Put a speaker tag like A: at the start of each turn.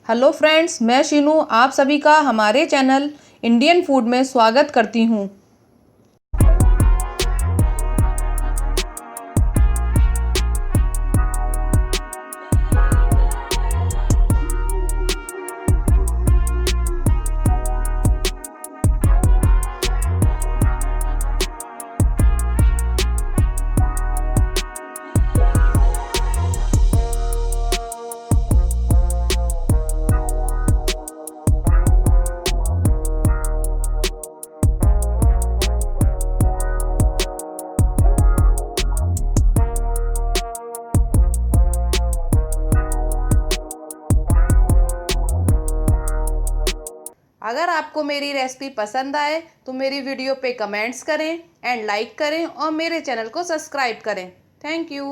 A: Hello friends, मैं शीनू आप सभी का हमारे चैनल इंडियन फूड में स्वागत करती हूँ। अगर आपको मेरी रेसिपी पसंद आए तो मेरी वीडियो पे कमेंट्स करें एंड लाइक करें और मेरे चैनल को सब्सक्राइब करें। Thank you.